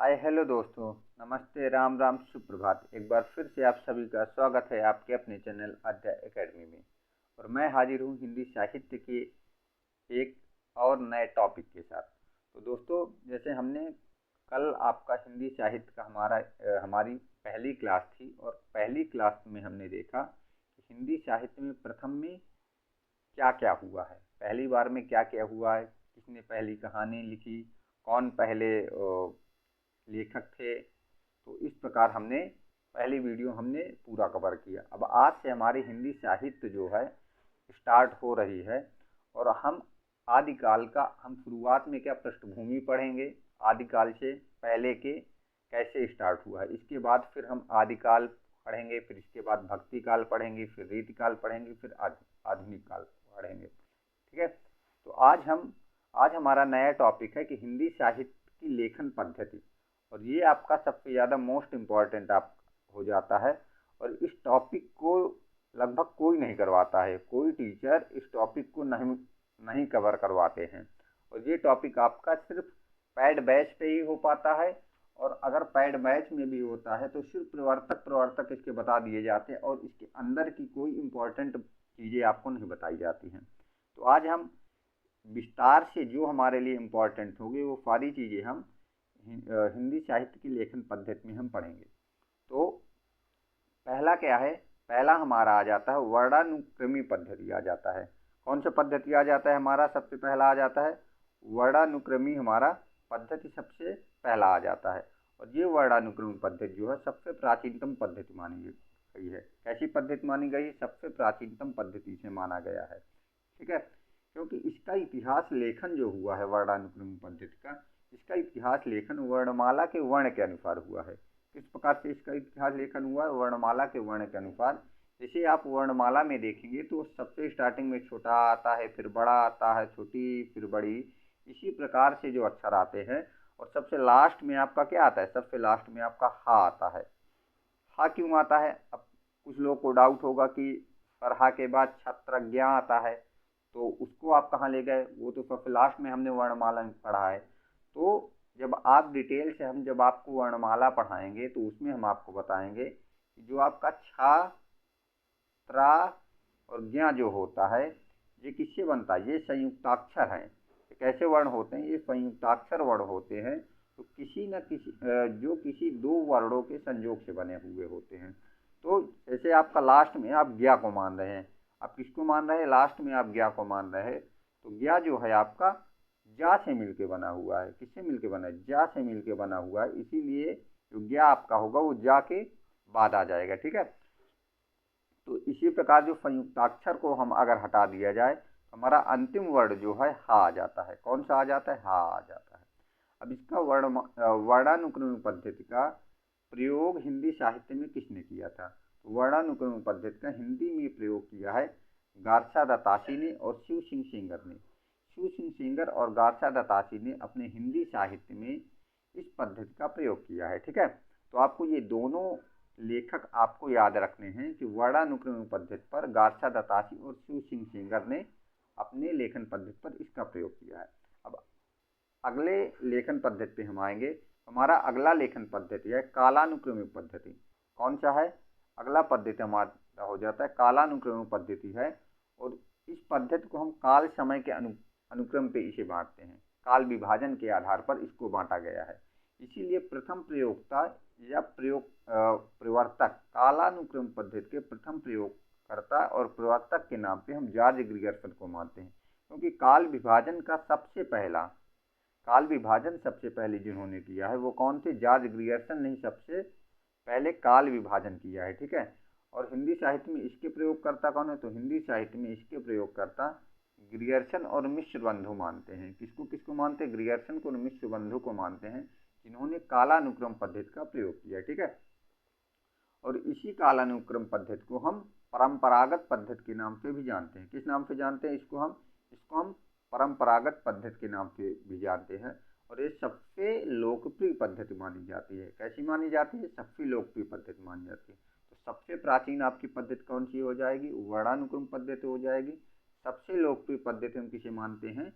Hi hello दोस्तों। नमस्ते, राम राम, सुप्रभात। एक बार फिर से आप सभी का स्वागत है आपके अपने चैनल अध्याय एकेडमी में। और मैं हाजिर हूँ हिंदी साहित्य के एक और नए टॉपिक के साथ। तो दोस्तों, जैसे हमने कल आपका हिंदी साहित्य का हमारी पहली क्लास थी, और पहली क्लास में हमने देखा कि हिंदी साहित्य में प्रथम में क्या क्या हुआ है, पहली बार में क्या क्या हुआ है, किसने पहली कहानी लिखी, कौन पहले लेखक थे। तो इस प्रकार हमने पहली वीडियो हमने पूरा कवर किया। अब आज से हमारी हिंदी साहित्य जो है स्टार्ट हो रही है, और हम आदिकाल का हम शुरुआत में क्या पृष्ठभूमि पढ़ेंगे, आदिकाल से पहले के कैसे स्टार्ट हुआ है। इसके बाद फिर हम आदिकाल पढ़ेंगे, फिर इसके बाद भक्ति काल पढ़ेंगे, फिर रीतिकाल पढ़ेंगे, फिर आधुनिक काल पढ़ेंगे। ठीक है। तो आज हमारा नया टॉपिक है कि हिंदी साहित्य की लेखन पद्धति, और ये आपका सबसे ज़्यादा मोस्ट इम्पॉर्टेंट आप हो जाता है। और इस टॉपिक को लगभग कोई नहीं करवाता है, कोई टीचर इस टॉपिक को नहीं कवर करवाते हैं। और ये टॉपिक आपका सिर्फ पैड बैच पे ही हो पाता है, और अगर पैड बैच में भी होता है तो सिर्फ प्रवर्तक इसके बता दिए जाते हैं, और इसके अंदर की कोई इम्पोर्टेंट चीज़ें आपको नहीं बताई जाती हैं। तो आज हम विस्तार से जो हमारे लिए इम्पोर्टेंट होगी वो सारी चीज़ें हम हिंदी साहित्य की लेखन पद्धति में हम पढ़ेंगे। तो पहला क्या है, पहला हमारा आ जाता है वर्णानुक्रमी पद्धति आ जाता है। कौन सा पद्धति आ जाता है हमारा? सबसे पहला आ जाता है वर्णानुक्रमी, हमारा पद्धति सबसे पहला आ जाता है। और ये वर्णानुक्रमी पद्धति जो है सबसे प्राचीनतम पद्धति मानी गई है। कैसी पद्धति मानी गई? सबसे प्राचीनतम पद्धति से माना गया है। ठीक है। क्योंकि इसका इतिहास लेखन जो हुआ है वर्णानुक्रमी पद्धति का, इसका इतिहास लेखन वर्णमाला के वर्ण के अनुसार हुआ है। किस प्रकार से इसका इतिहास लेखन हुआ है? वर्णमाला के वर्ण के अनुसार। जैसे आप वर्णमाला में देखेंगे तो सबसे स्टार्टिंग में छोटा आता है, फिर बड़ा आता है, छोटी, फिर बड़ी, इसी प्रकार से जो अक्षर आते हैं। और सबसे लास्ट में आपका क्या आता है? सबसे लास्ट में आपका हा आता है। हा क्यों आता है? अब कुछ लोग को डाउट होगा कि पर हा के बाद छत्रज्ञा आता है, तो उसको आप कहाँ ले गए? वो तो सबसे लास्ट में हमने वर्णमाला में पढ़ा है। तो जब आप डिटेल से जब आपको वर्णमाला पढ़ाएंगे तो उसमें हम आपको बताएंगे कि जो आपका छा, त्रा और ज्ञा जो होता है, ये किससे बनता है? ये संयुक्ताक्षर हैं। ये कैसे वर्ण होते हैं? ये संयुक्ताक्षर वर्ण होते हैं। तो किसी न किसी जो किसी दो वर्णों के संयोग से बने हुए होते हैं। तो जैसे आपका लास्ट में आप ज्ञा को मान रहे हैं, आप किसको मान रहे हैं? लास्ट में आप ज्ञा को मान रहे हैं। तो ज्ञा जो है आपका जा से मिलके बना हुआ है। किससे मिलके बना है? जा से मिलके बना हुआ है। इसीलिए जो ज्ञा आपका होगा वो जा के बाद आ जाएगा। ठीक है। तो इसी प्रकार जो संयुक्ताक्षर को हम अगर हटा दिया जाए तो हमारा अंतिम वर्ण जो है हा आ जाता है। कौन सा आ जाता है? हा आ जाता है। अब इसका वर्णानुक्रम पद्धति का प्रयोग हिंदी साहित्य में किसने किया था? तो वर्णानुक्रम पद्धति का हिंदी में प्रयोग किया है गारसा दत्तासी ने और शिव सिंह सेंगर ने। शिव सिंह सेंगर और गारसा दत्तासी ने अपने हिंदी साहित्य में इस पद्धति का प्रयोग किया है। ठीक है। तो आपको ये दोनों लेखक आपको याद रखने हैं कि वर्णानुक्रम पद्धति पर गारसा दत्तासी और शिव सिंह सेंगर ने अपने लेखन पद्धति पर इसका प्रयोग किया है। अब अगले लेखन पद्धति पे हम आएंगे। हमारा अगला लेखन पद्धति है कालानुक्रमिक पद्धति। कौन सा है? अगला पद्धति हमारा हो जाता है कालानुक्रमिक पद्धति है। और इस पद्धति को हम काल समय के अनुक्रम पे इसे बांटते हैं। काल विभाजन के आधार पर इसको बांटा गया है। इसीलिए प्रथम प्रयोक्ता या प्रवर्तक, कालानुक्रम पद्धति के प्रथम प्रयोगकर्ता और प्रवर्तक के नाम पे हम जॉर्ज ग्रियर्सन को मानते हैं। क्योंकि काल विभाजन सबसे पहले जिन्होंने किया है वो कौन थे? जॉर्ज ग्रियर्सन ने ही सबसे पहले काल विभाजन किया है। ठीक है। और हिंदी साहित्य में इसके प्रयोगकर्ता कौन है? तो हिंदी साहित्य में इसके प्रयोगकर्ता ग्रियर्सन और मिश्र बंधु मानते हैं। किसको मानते हैं? ग्रियर्सन को और मिश्र बंधु को मानते हैं, जिन्होंने कालानुक्रम पद्धति का प्रयोग किया। ठीक है। और इसी कालानुक्रम पद्धति को हम परंपरागत पद्धति के नाम से भी जानते हैं। किस नाम से जानते हैं इसको हम परंपरागत पद्धति के नाम से भी जानते हैं। और ये सबसे लोकप्रिय पद्धति मानी जाती है। कैसी मानी जाती है? सबसे लोकप्रिय पद्धति मानी जाती है। तो सबसे प्राचीन आपकी पद्धति कौन सी हो जाएगी? वर्णानुक्रम पद्धति हो जाएगी। सबसे लोकप्रिय पद्धति हम किसे मानते हैं?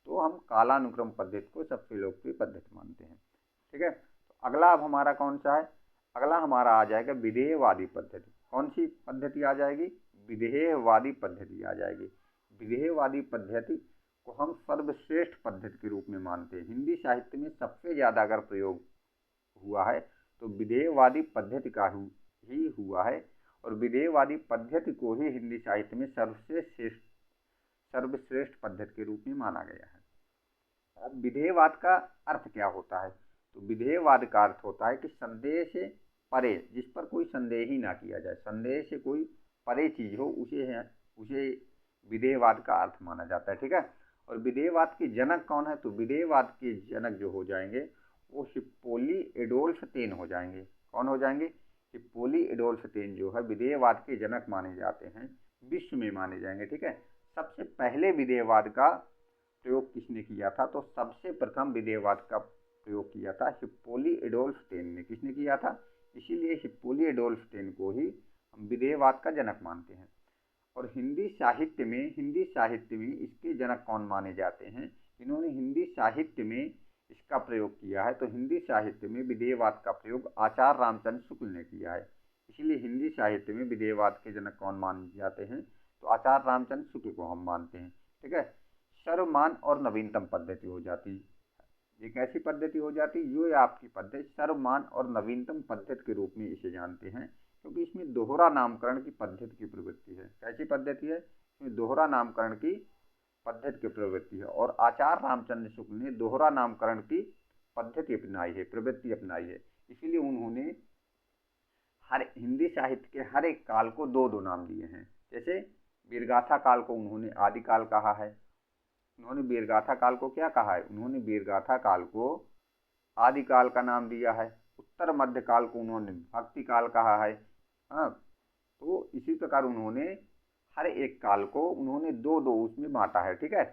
तो हम कालानुक्रम पद्धति को सबसे लोकप्रिय पद्धति मानते हैं। ठीक है। तो अगला अब हमारा कौन सा है, अगला हमारा आ जाएगा विधेयवादी पद्धति। कौन सी पद्धति आ जाएगी, विधेयवादी पद्धति आ जाएगी। विधेयवादी पद्धति को हम सर्वश्रेष्ठ पद्धति के रूप में मानते हैं। हिंदी साहित्य में सबसे ज़्यादा अगर प्रयोग हुआ है तो विधेयवादी पद्धति का ही हुआ है, और विधेयवादी पद्धति को ही हिंदी साहित्य में सर्वश्रेष्ठ पद्धति के रूप में माना गया है। अब विधेयवाद का अर्थ क्या होता है, तो विधेयवाद का अर्थ होता है कि संदेह से परे, जिस पर कोई संदेह ही ना किया जाए, संदेह से कोई परे चीज हो, उसे विधेयवाद का अर्थ माना जाता है। ठीक है। और विधेयवाद के जनक कौन है, तो विधेयवाद के जनक जो हो जाएंगे वो हिप्पोली एडोल्फ टेन हो जाएंगे। कौन हो जाएंगे, हिप्पोली एडोल्फ टेन जो है विधेयवाद के जनक माने जाते हैं, विश्व में माने जाएंगे। ठीक है। सबसे पहले विधेयवाद का प्रयोग किसने किया था, तो सबसे प्रथम विधेयवाद का प्रयोग किया था हिप्पोली एडोल्फ टेन ने। किसने किया था, इसीलिए हिप्पोली एडोल्फ टेन को ही हम विधेयवाद का जनक मानते हैं। और हिंदी साहित्य में इसके जनक कौन माने जाते हैं, इन्होंने हिंदी साहित्य में इसका प्रयोग किया है, तो हिंदी साहित्य में विधेयवाद का प्रयोग आचार्य रामचंद्र शुक्ल ने किया है। इसीलिए हिंदी साहित्य में विधेयवाद के जनक कौन माने जाते हैं, तो आचार्य रामचंद्र शुक्ल को हम मानते हैं। ठीक है। सर्वमान और नवीनतम पद्धति हो जाती, एक ऐसी पद्धति हो जाती जो आपकी पद्धति सर्वमान और नवीनतम पद्धति के रूप में इसे जानते हैं, क्योंकि इसमें दोहरा नामकरण की पद्धति की प्रवृत्ति है। कैसी पद्धति है, इसमें दोहरा नामकरण की पद्धति की प्रवृत्ति है, और आचार्य रामचंद्र शुक्ल ने दोहरा नामकरण की पद्धति अपनाई है, प्रवृत्ति अपनाई है। इसीलिए उन्होंने हर हिंदी साहित्य के हर एक काल को दो दो नाम दिए हैं। जैसे वीरगाथा काल को उन्होंने आदिकाल कहा है, उन्होंने वीरगाथा काल को क्या कहा है, उन्होंने वीरगाथा काल को आदिकाल का नाम दिया है। उत्तर मध्य काल को उन्होंने भक्ति काल कहा है। हाँ, तो इसी प्रकार उन्होंने हर एक काल को उन्होंने दो दो उसमें बांटा है। ठीक है।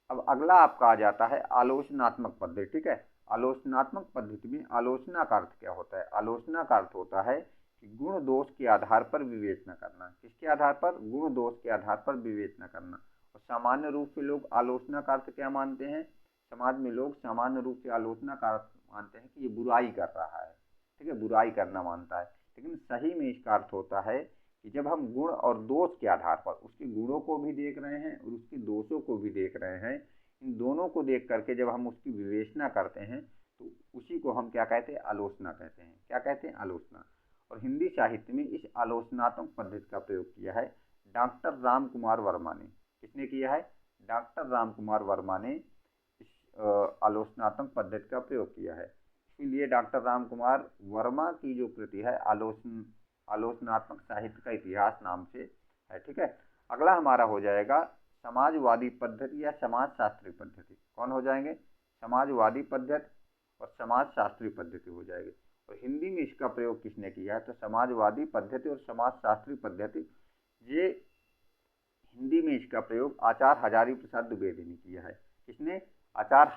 अब अगला आपका आ जाता है आलोचनात्मक पद्धति। ठीक है। आलोचनात्मक पद्धति में आलोचना का अर्थ क्या होता है, आलोचना का अर्थ होता है कि गुण दोष के आधार पर विवेचना करना। किसके आधार पर, गुण दोष के आधार पर विवेचना करना। और सामान्य रूप से लोग आलोचना का अर्थ क्या मानते हैं, समाज में लोग सामान्य रूप से आलोचना का अर्थ मानते हैं कि ये बुराई कर रहा है। ठीक है, बुराई करना मानता है, लेकिन सही में इसका अर्थ होता है कि जब हम गुण और दोष के आधार पर उसके गुणों को भी देख रहे हैं और उसके दोषों को भी देख रहे हैं, इन दोनों को देख करके जब हम उसकी विवेचना करते हैं तो उसी को हम क्या कहते हैं, आलोचना कहते हैं। क्या कहते हैं, आलोचना। और हिंदी साहित्य में इस आलोचनात्मक पद्धति का प्रयोग किया है डॉक्टर राम कुमार वर्मा ने। किसने किया है, डॉक्टर राम कुमार वर्मा ने इस आलोचनात्मक पद्धति का प्रयोग किया है। इसलिए डॉक्टर राम कुमार वर्मा की जो कृति है आलोचनात्मक साहित्य का इतिहास नाम से है। ठीक है। अगला हमारा हो जाएगा समाजवादी पद्धति या समाजशास्त्री पद्धति। कौन हो जाएंगे, समाजवादी पद्धति और समाजशास्त्री पद्धति हो जाएगी। और हिंदी में इसका प्रयोग किसने किया है, तो समाजवादी पद्धति और समाजशास्त्री पद्धति, ये हिंदी में इसका प्रयोग आचार्य हजारी प्रसाद द्विवेदी ने किया है। किसने, आचार्य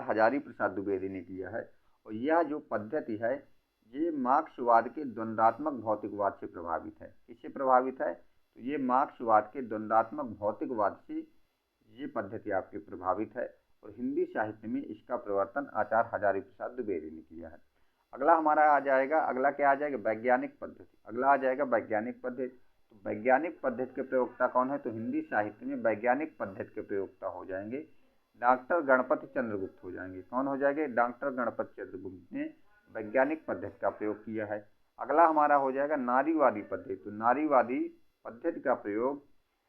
हजारी प्रसाद द्विवेदी ने किया है। और यह जो पद्धति है ये मार्क्सवाद के द्वंद्वात्मक भौतिकवाद से प्रभावित है। किससे प्रभावित है, तो ये मार्क्सवाद के द्वंद्वात्मक भौतिकवाद से ये पद्धति आपकी प्रभावित है। और हिंदी साहित्य में इसका प्रवर्तन आचार्य हजारी प्रसाद द्विवेदी ने किया है। अगला हमारा आ जाएगा, अगला क्या आ जाएगा, वैज्ञानिक पद्धति। अगला आ जाएगा वैज्ञानिक पद्धति। तो वैज्ञानिक पद्धति के प्रयोक्ता कौन है, तो हिंदी साहित्य में वैज्ञानिक पद्धति के प्रयोक्ता हो जाएंगे डॉक्टर गणपति चंद्रगुप्त हो जाएंगे। कौन हो जाएंगे, डॉक्टर गणपति चंद्रगुप्त ने वैज्ञानिक पद्धति का प्रयोग किया है। अगला हमारा हो जाएगा नारीवादी पद्धति। तो नारीवादी पद्धति का प्रयोग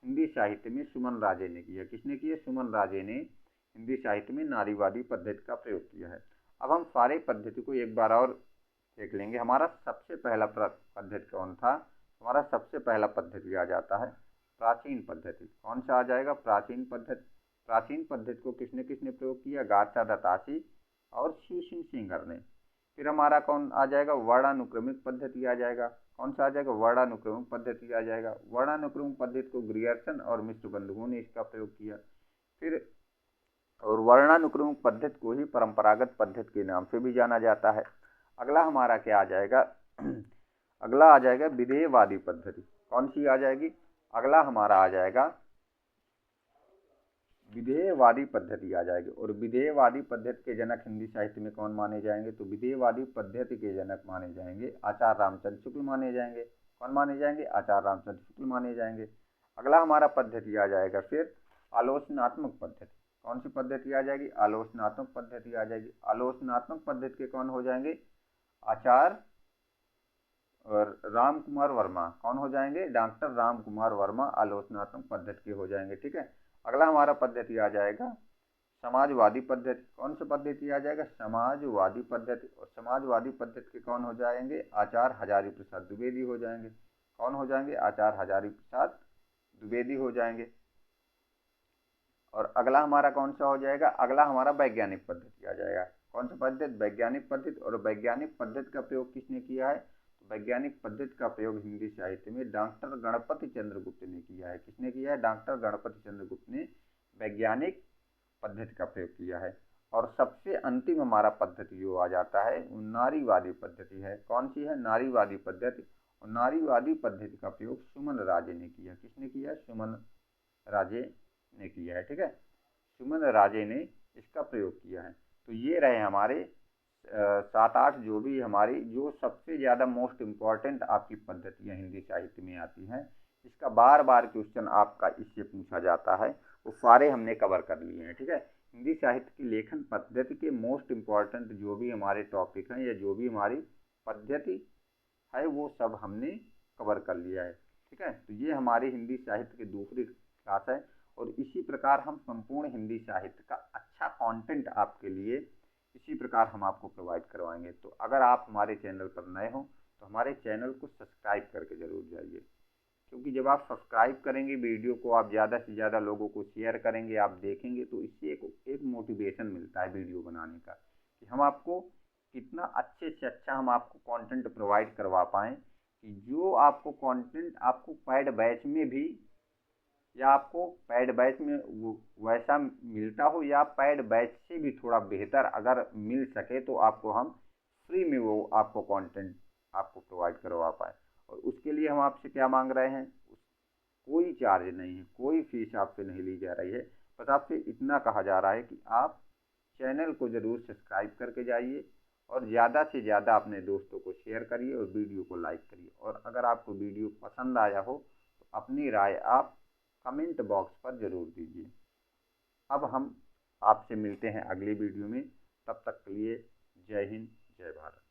हिंदी साहित्य में सुमन राजे ने किया। किसने किया, सुमन राजे ने हिंदी साहित्य में नारीवादी पद्धति का प्रयोग किया है। अब हम सारे पद्धति को एक बार और देख लेंगे। हमारा सबसे पहला पद्धति कौन था, हमारा सबसे पहला पद्धति आ जाता है प्राचीन पद्धति। कौन सा आ जाएगा, प्राचीन पद्धति। प्राचीन पद्धति को किसने किसने प्रयोग किया, गारचा दत्तासी और शिव सिंह सेंगर ने। फिर हमारा कौन आ जाएगा, वर्णानुक्रमिक पद्धति आ जाएगा। कौन सा आ जाएगा, वर्णानुक्रमिक पद्धति आ जाएगा। वर्णानुक्रमिक पद्धति को ग्रियर्सन और मिश्र बंधुओं ने इसका प्रयोग किया। फिर और वर्णानुक्रमिक पद्धति को ही परंपरागत पद्धति के नाम से भी जाना जाता है। अगला हमारा क्या आ जाएगा, अगला आ जाएगा विधेयवादी पद्धति। कौन सी आ जाएगी, अगला हमारा आ जाएगा विधेयवादी पद्धति आ जाएगी। और विधेयवादी पद्धति के जनक हिंदी साहित्य में कौन माने जाएंगे? तो विधेयवादी पद्धति के जनक माने जाएंगे आचार्य रामचंद्र शुक्ल माने जाएंगे। कौन माने जाएंगे? आचार्य रामचंद्र शुक्ल माने जाएंगे। अगला हमारा पद्धति आ जाएगा फिर आलोचनात्मक पद्धति। कौन सी पद्धति आ जाएगी? आलोचनात्मक पद्धति आ जाएगी। आलोचनात्मक पद्धति के कौन हो जाएंगे? आचार्य और राम कुमार वर्मा। कौन हो जाएंगे? डॉक्टर राम कुमार वर्मा आलोचनात्मक पद्धति के हो जाएंगे। ठीक है। अगला हमारा पद्धति आ जाएगा समाजवादी पद्धति। कौन सी पद्धति आ जाएगा? समाजवादी पद्धति। और समाजवादी पद्धति के कौन हो जाएंगे? आचार्य हजारी प्रसाद द्विवेदी हो जाएंगे। कौन हो जाएंगे? आचार्य हजारी प्रसाद द्विवेदी हो जाएंगे। और अगला हमारा कौन सा हो जाएगा? अगला हमारा वैज्ञानिक पद्धति आ जाएगा। कौन सा पद्धति? वैज्ञानिक पद्धति। और वैज्ञानिक पद्धति का प्रयोग किसने किया है? वैज्ञानिक पद्धति का प्रयोग हिंदी साहित्य में डॉक्टर गणपति चंद्र गुप्त ने किया है। किसने किया है? डॉक्टर गणपति चंद्र गुप्त ने वैज्ञानिक पद्धति का प्रयोग किया है। और सबसे अंतिम हमारा पद्धति जो आ जाता है वो नारीवादी पद्धति है। कौन सी है? नारीवादी पद्धति। और नारीवादी पद्धति का प्रयोग सुमन राजे ने किया। किसने किया? सुमन राजे ने किया है। ठीक है, सुमन राजे ने इसका प्रयोग किया है। तो ये रहे हमारे 7-8 जो भी हमारी जो सबसे ज़्यादा मोस्ट इम्पॉर्टेंट आपकी पद्धतियाँ हिंदी साहित्य में आती हैं, इसका बार बार क्वेश्चन आपका इससे पूछा जाता है, वो सारे हमने कवर कर लिए हैं। ठीक है, हिंदी साहित्य की लेखन पद्धति के मोस्ट इम्पॉर्टेंट जो भी हमारे टॉपिक हैं या जो भी हमारी पद्धति है वो सब हमने कवर कर लिया है। ठीक है, तो ये हमारी हिंदी साहित्य की दूसरी क्लास है और इसी प्रकार हम संपूर्ण हिंदी साहित्य का अच्छा कंटेंट आपके लिए इसी प्रकार हम आपको प्रोवाइड करवाएंगे। तो अगर आप हमारे चैनल पर नए हो तो हमारे चैनल को सब्सक्राइब करके ज़रूर जाइए, क्योंकि जब आप सब्सक्राइब करेंगे वीडियो को, आप ज़्यादा से ज़्यादा लोगों को शेयर करेंगे, आप देखेंगे, तो इससे एक मोटिवेशन मिलता है वीडियो बनाने का कि हम आपको कितना अच्छे से अच्छा हम आपको कंटेंट प्रोवाइड करवा पाएँ कि जो आपको कंटेंट आपको पेड बैच में भी या आपको पेड बैच में वैसा मिलता हो या पेड बैच से भी थोड़ा बेहतर अगर मिल सके तो आपको हम फ्री में वो आपको कंटेंट आपको प्रोवाइड करवा पाए। और उसके लिए हम आपसे क्या मांग रहे हैं? कोई चार्ज नहीं है, कोई फीस आपसे नहीं ली जा रही है। बस आपसे इतना कहा जा रहा है कि आप चैनल को ज़रूर सब्सक्राइब करके जाइए और ज़्यादा से ज़्यादा अपने दोस्तों को शेयर करिए और वीडियो को लाइक करिए। और अगर आपको वीडियो पसंद आया हो तो अपनी राय आप कमेंट बॉक्स पर ज़रूर दीजिए। अब हम आपसे मिलते हैं अगली वीडियो में, तब तक के लिए जय हिंद, जय भारत।